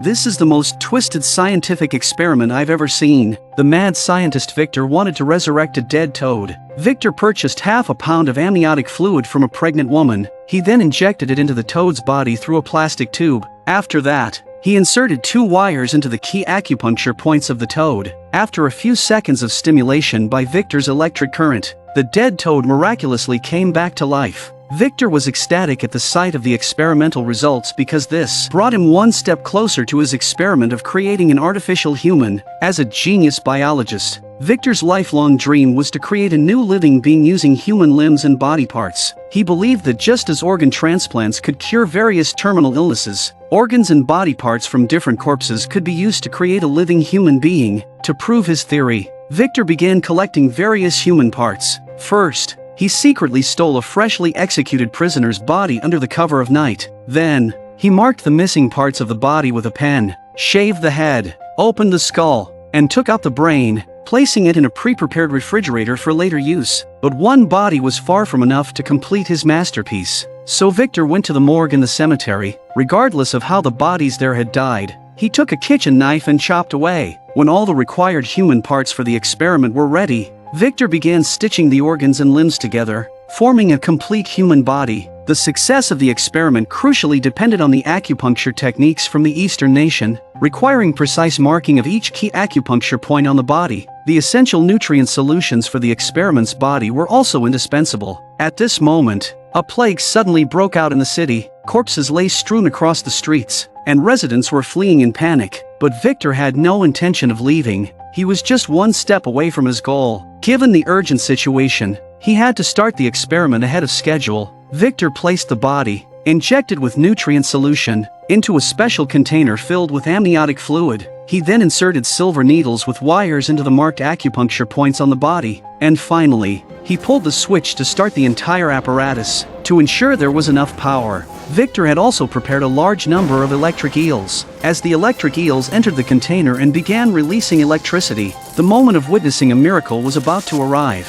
This is the most twisted scientific experiment I've ever seen. The mad scientist Victor wanted to resurrect a dead toad. Victor purchased half a pound of amniotic fluid from a pregnant woman. He then injected it into the toad's body through a plastic tube. After that, he inserted 2 wires into the key acupuncture points of the toad. After a few seconds of stimulation by Victor's electric current, the dead toad miraculously came back to life. Victor was ecstatic at the sight of the experimental results because this brought him one step closer to his experiment of creating an artificial human. As a genius biologist, Victor's lifelong dream was to create a new living being using human limbs and body parts. He believed that just as organ transplants could cure various terminal illnesses, organs and body parts from different corpses could be used to create a living human being. To prove his theory, Victor began collecting various human parts. First, he secretly stole a freshly executed prisoner's body under the cover of night. Then, he marked the missing parts of the body with a pen, shaved the head, opened the skull, and took out the brain, placing it in a pre-prepared refrigerator for later use. But one body was far from enough to complete his masterpiece. So Victor went to the morgue in the cemetery. Regardless of how the bodies there had died, he took a kitchen knife and chopped away. When all the required human parts for the experiment were ready, Victor began stitching the organs and limbs together, forming a complete human body. The success of the experiment crucially depended on the acupuncture techniques from the Eastern nation, requiring precise marking of each key acupuncture point on the body. The essential nutrient solutions for the experiment's body were also indispensable. At this moment, a plague suddenly broke out in the city. Corpses lay strewn across the streets, and residents were fleeing in panic. But Victor had no intention of leaving. He was just one step away from his goal. Given the urgent situation, he had to start the experiment ahead of schedule. Victor placed the body, injected with nutrient solution, into a special container filled with amniotic fluid. He then inserted silver needles with wires into the marked acupuncture points on the body. And finally, he pulled the switch to start the entire apparatus. To ensure there was enough power, Victor had also prepared a large number of electric eels. As the electric eels entered the container and began releasing electricity, the moment of witnessing a miracle was about to arrive.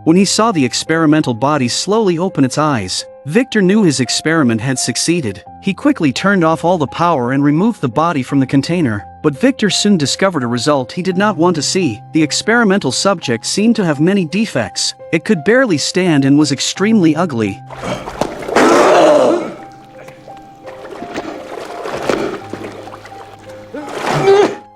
When he saw the experimental body slowly open its eyes, Victor knew his experiment had succeeded. He quickly turned off all the power and removed the body from the container. But Victor soon discovered a result he did not want to see. The experimental subject seemed to have many defects. It could barely stand and was extremely ugly.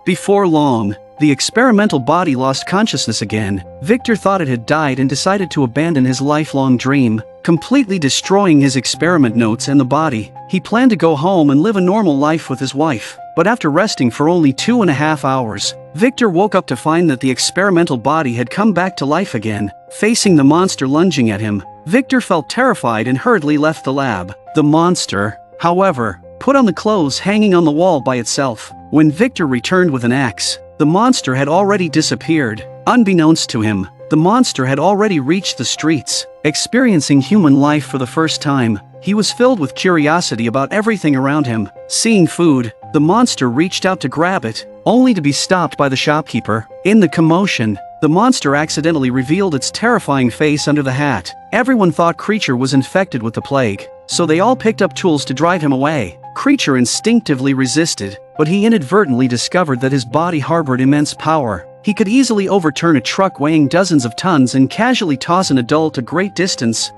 Before long, the experimental body lost consciousness again. Victor thought it had died and decided to abandon his lifelong dream, completely destroying his experiment notes and the body. He planned to go home and live a normal life with his wife. But after resting for only 2.5 hours, Victor woke up to find that the experimental body had come back to life again. Facing the monster lunging at him, Victor felt terrified and hurriedly left the lab. The monster, however, put on the clothes hanging on the wall by itself. When Victor returned with an axe, the monster had already disappeared. Unbeknownst to him, the monster had already reached the streets. Experiencing human life for the first time, he was filled with curiosity about everything around him. Seeing food, the monster reached out to grab it, only to be stopped by the shopkeeper. In the commotion, the monster accidentally revealed its terrifying face under the hat. Everyone thought Creature was infected with the plague, so they all picked up tools to drive him away. Creature instinctively resisted, but he inadvertently discovered that his body harbored immense power. He could easily overturn a truck weighing dozens of tons and casually toss an adult a great distance.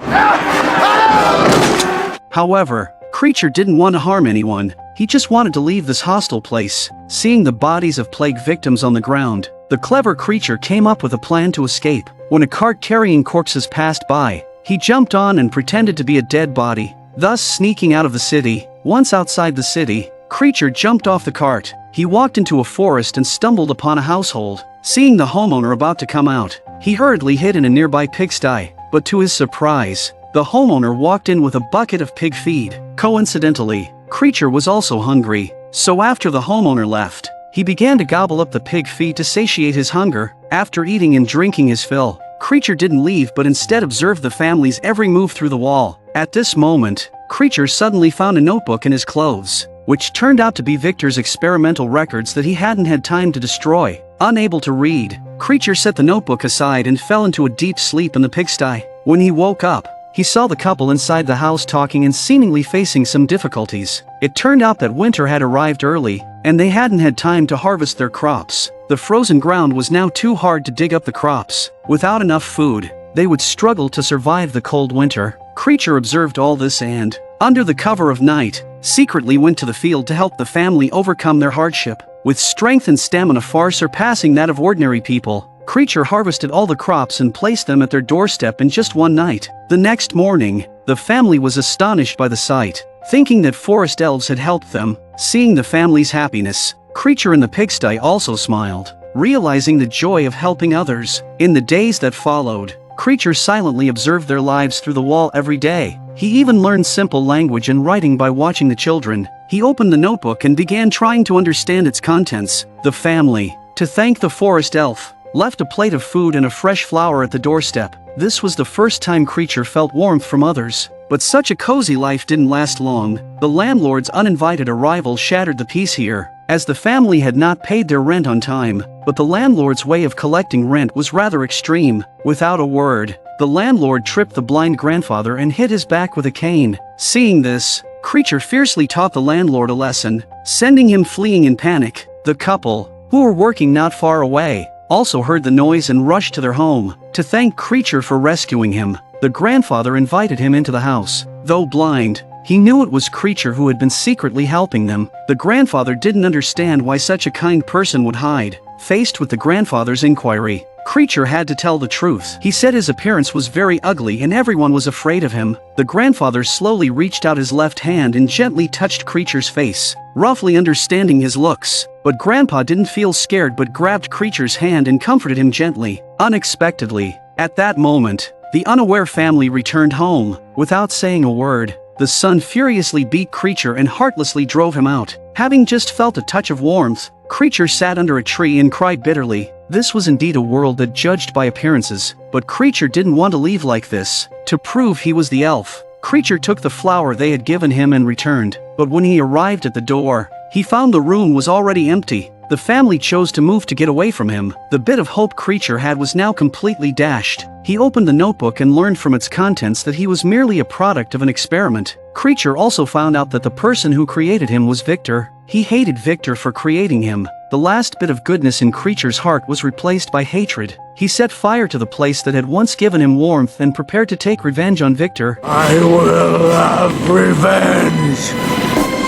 However, Creature didn't want to harm anyone. He just wanted to leave this hostile place. Seeing the bodies of plague victims on the ground, the clever Creature came up with a plan to escape. When a cart carrying corpses passed by, he jumped on and pretended to be a dead body, thus sneaking out of the city. Once outside the city, Creature jumped off the cart. He walked into a forest and stumbled upon a household. Seeing the homeowner about to come out, he hurriedly hid in a nearby pigsty. But to his surprise, the homeowner walked in with a bucket of pig feed. Coincidentally, Creature was also hungry, so after the homeowner left, he began to gobble up the pig feed to satiate his hunger. After eating and drinking his fill, Creature didn't leave but instead observed the family's every move through the wall. At this moment, Creature suddenly found a notebook in his clothes, which turned out to be Victor's experimental records that he hadn't had time to destroy. Unable to read, Creature set the notebook aside and fell into a deep sleep in the pigsty. When he woke up, he saw the couple inside the house talking and seemingly facing some difficulties. It turned out that winter had arrived early, and they hadn't had time to harvest their crops. The frozen ground was now too hard to dig up the crops. Without enough food, they would struggle to survive the cold winter. Creature observed all this and, under the cover of night, secretly went to the field to help the family overcome their hardship. With strength and stamina far surpassing that of ordinary people, Creature harvested all the crops and placed them at their doorstep in just one night. The next morning, the family was astonished by the sight, thinking that forest elves had helped them. Seeing the family's happiness, Creature in the pigsty also smiled, realizing the joy of helping others. In the days that followed, Creature silently observed their lives through the wall every day. He even learned simple language and writing by watching the children. He opened the notebook and began trying to understand its contents. The family, to thank the forest elf, left a plate of food and a fresh flower at the doorstep. This was the first time Creature felt warmth from others. But such a cozy life didn't last long. The landlord's uninvited arrival shattered the peace here, as the family had not paid their rent on time. But the landlord's way of collecting rent was rather extreme. Without a word, the landlord tripped the blind grandfather and hit his back with a cane. Seeing this, Creature fiercely taught the landlord a lesson, sending him fleeing in panic. The couple, who were working not far away, also heard the noise and rushed to their home. To thank Creature for rescuing him, the grandfather invited him into the house. Though blind, he knew it was Creature who had been secretly helping them. The grandfather didn't understand why such a kind person would hide. Faced with the grandfather's inquiry, Creature had to tell the truth. He said his appearance was very ugly and everyone was afraid of him. The grandfather slowly reached out his left hand and gently touched Creature's face, roughly understanding his looks. But Grandpa didn't feel scared but grabbed Creature's hand and comforted him gently. Unexpectedly, at that moment, the unaware family returned home. Without saying a word, the son furiously beat Creature and heartlessly drove him out. Having just felt a touch of warmth, Creature sat under a tree and cried bitterly. This was indeed a world that judged by appearances, but Creature didn't want to leave like this. To prove he was the elf, Creature took the flower they had given him and returned. But when he arrived at the door, he found the room was already empty. The family chose to move to get away from him. The bit of hope Creature had was now completely dashed. He opened the notebook and learned from its contents that he was merely a product of an experiment. Creature also found out that the person who created him was Victor. He hated Victor for creating him. The last bit of goodness in Creature's heart was replaced by hatred. He set fire to the place that had once given him warmth and prepared to take revenge on Victor. I will have revenge,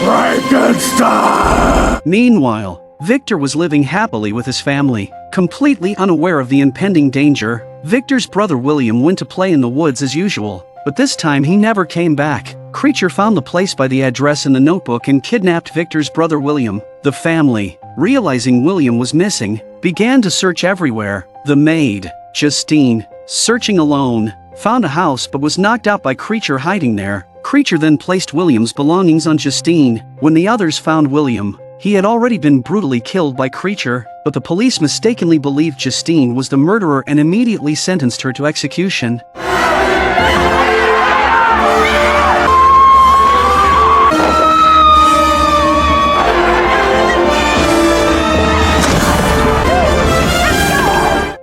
Frankenstein! Meanwhile, Victor was living happily with his family, completely unaware of the impending danger. Victor's brother William went to play in the woods as usual, but this time he never came back. Creature found the place by the address in the notebook and kidnapped Victor's brother William. The family, realizing William was missing, began to search everywhere. The maid, Justine, searching alone, found a house but was knocked out by Creature hiding there. Creature then placed William's belongings on Justine. When the others found William, he had already been brutally killed by Creature, but the police mistakenly believed Justine was the murderer and immediately sentenced her to execution.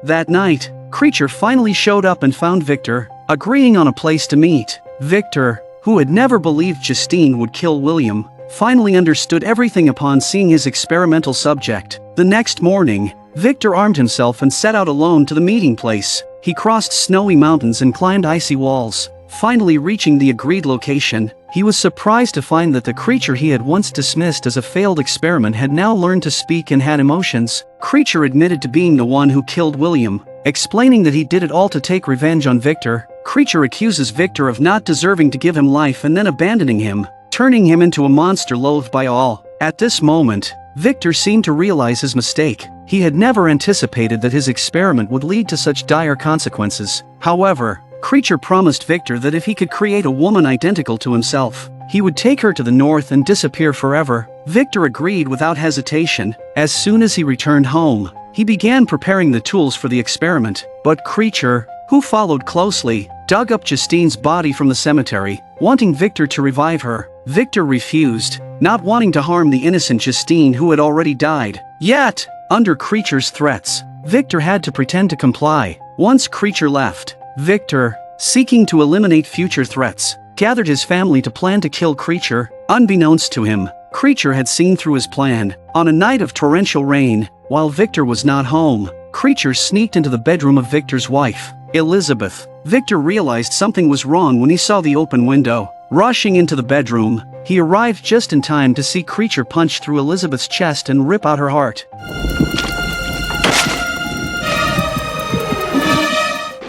That night, Creature finally showed up and found Victor, agreeing on a place to meet. Victor, who had never believed Justine would kill William, finally understood everything upon seeing his experimental subject. The next morning, Victor armed himself and set out alone to the meeting place. He crossed snowy mountains and climbed icy walls. Finally reaching the agreed location, he was surprised to find that the Creature he had once dismissed as a failed experiment had now learned to speak and had emotions. Creature admitted to being the one who killed William, explaining that he did it all to take revenge on Victor. Creature accuses Victor of not deserving to give him life and then abandoning him, turning him into a monster loathed by all. At this moment, Victor seemed to realize his mistake. He had never anticipated that his experiment would lead to such dire consequences. However, Creature promised Victor that if he could create a woman identical to himself, he would take her to the north and disappear forever. Victor agreed without hesitation. As soon as he returned home, he began preparing the tools for the experiment. But Creature, who followed closely, dug up Justine's body from the cemetery, wanting Victor to revive her. Victor refused, not wanting to harm the innocent Justine who had already died. Yet, under Creature's threats, Victor had to pretend to comply. Once Creature left, Victor, seeking to eliminate future threats, gathered his family to plan to kill Creature. Unbeknownst to him, Creature had seen through his plan. On a night of torrential rain, while Victor was not home, Creature sneaked into the bedroom of Victor's wife, Elizabeth. Victor realized something was wrong when he saw the open window. Rushing into the bedroom, he arrived just in time to see Creature punch through Elizabeth's chest and rip out her heart.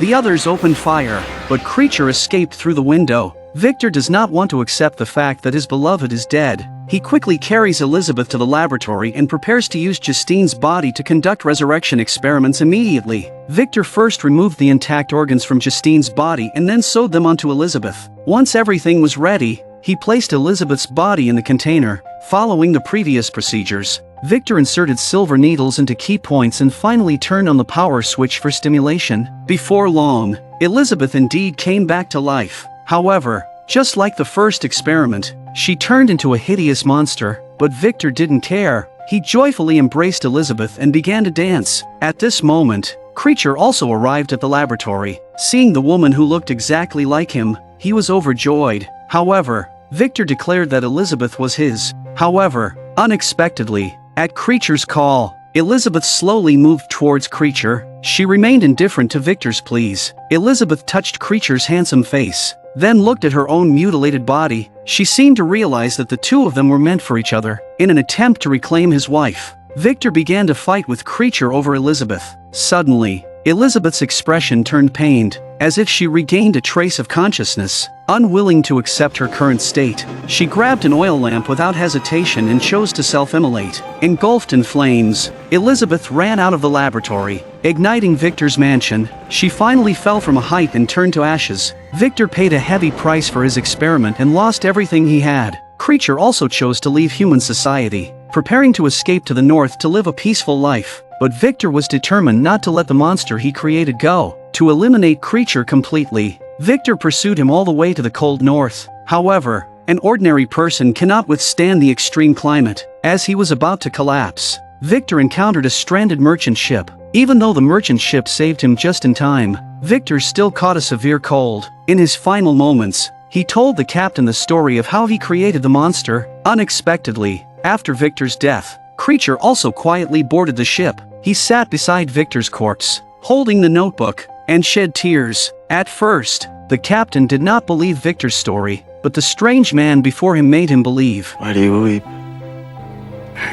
The others opened fire, but Creature escaped through the window. Victor does not want to accept the fact that his beloved is dead. He quickly carries Elizabeth to the laboratory and prepares to use Justine's body to conduct resurrection experiments immediately. Victor first removed the intact organs from Justine's body and then sewed them onto Elizabeth. Once everything was ready, he placed Elizabeth's body in the container. Following the previous procedures, Victor inserted silver needles into key points and finally turned on the power switch for stimulation. Before long, Elizabeth indeed came back to life. However, just like the first experiment, she turned into a hideous monster, but Victor didn't care. He joyfully embraced Elizabeth and began to dance. At this moment, Creature also arrived at the laboratory. Seeing the woman who looked exactly like him, he was overjoyed. However, Victor declared that Elizabeth was his. However, unexpectedly, at Creature's call, Elizabeth slowly moved towards Creature. She remained indifferent to Victor's pleas. Elizabeth touched Creature's handsome face, then looked at her own mutilated body. She seemed to realize that the two of them were meant for each other. In an attempt to reclaim his wife, Victor began to fight with Creature over Elizabeth. Suddenly, Elizabeth's expression turned pained, as if she regained a trace of consciousness. Unwilling to accept her current state, she grabbed an oil lamp without hesitation and chose to self-immolate. Engulfed in flames, Elizabeth ran out of the laboratory, igniting Victor's mansion. She finally fell from a height and turned to ashes. Victor paid a heavy price for his experiment and lost everything he had. Creature also chose to leave human society, preparing to escape to the north to live a peaceful life. But Victor was determined not to let the monster he created go. To eliminate Creature completely, Victor pursued him all the way to the cold north. However, an ordinary person cannot withstand the extreme climate. As he was about to collapse, Victor encountered a stranded merchant ship. Even though the merchant ship saved him just in time, Victor still caught a severe cold. In his final moments, he told the captain the story of how he created the monster. Unexpectedly, after Victor's death, Creature also quietly boarded the ship. He sat beside Victor's corpse, holding the notebook, and shed tears. At first, the captain did not believe Victor's story, but the strange man before him made him believe. Why do you weep?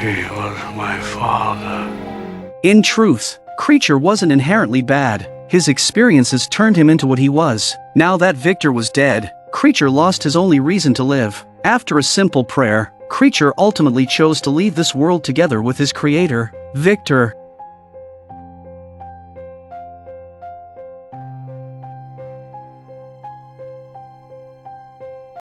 He was my father. In truth, Creature wasn't inherently bad. His experiences turned him into what he was. Now that Victor was dead, Creature lost his only reason to live. After a simple prayer, Creature ultimately chose to leave this world together with his creator. Victor,